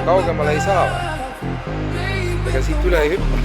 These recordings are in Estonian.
ja kaugemale ei saa või? Ega siit üle ei hüppa.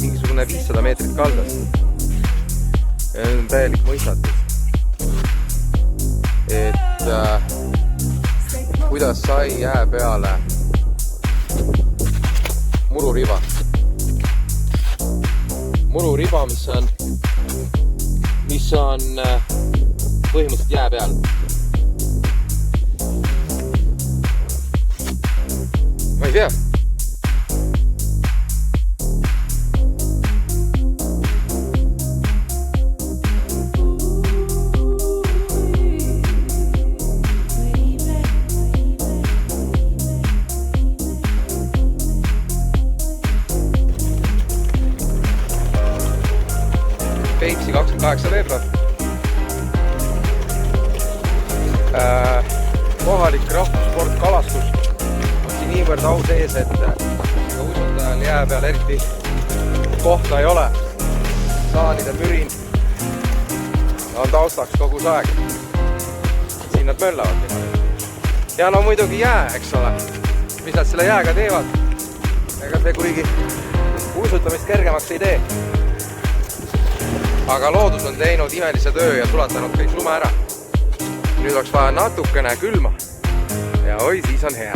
Mingisugune 500 meetrit kaldast. Ja nüüd on täielik mõistatus. Et kuidas sai jää peale mururiba. Mururiba, mis on põhimõtteliselt jää peal. Ma ei tea. Peipsi 28 veebruar. Kohalik rahvussport kalastus on siin niivõrd au sees, et uisutajal jää peal eriti kohta ei ole. Saanide mürin on taustaks kogu aeg. Siin nad möllavad. Ja no muidugi jää, eks ole. Mis nad selle jääga teevad? Ega see kuigi uisutamist kergemaks ei tee. Aga loodus on teinud imelise töö ja sulatanud kõik lume ära. Nüüd oleks vaja natukene külma. Ja oi, siis on hea.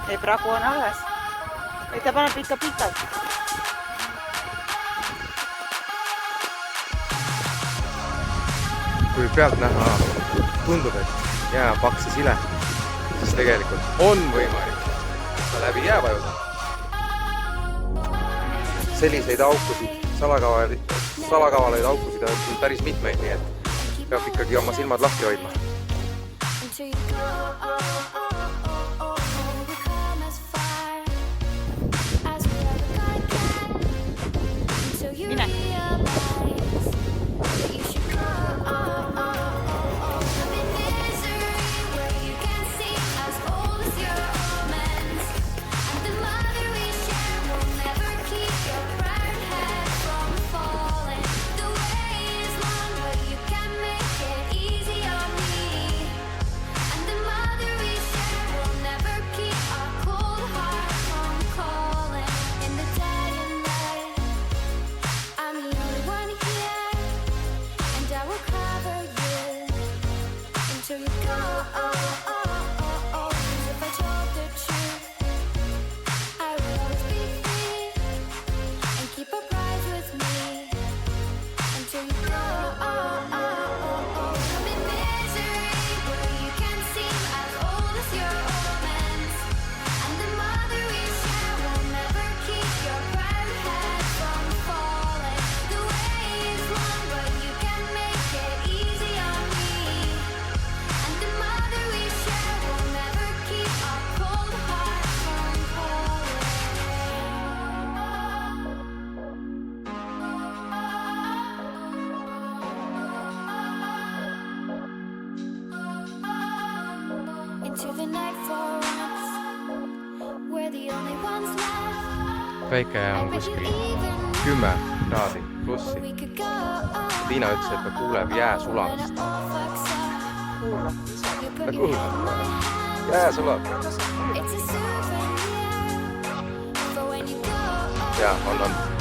Ei, praegu on alles. Ei, ta paneb ikka pikalt. Kui pealt näha tundub, et jää on paks ja sile, siis tegelikult on võimalik läbi jää vajuda. Selliseid aukusid, salakavaleid aukusid on päris mitmeid, nii et peab ikkagi oma silmad lahti hoidma. Mine! Easy on me, and the mother is päike on kuskil 10 kraadi plussi. Tiina ütles, et ta kuuleb jää sulamist. Ta kuulab. Jää sulab. Ja, on.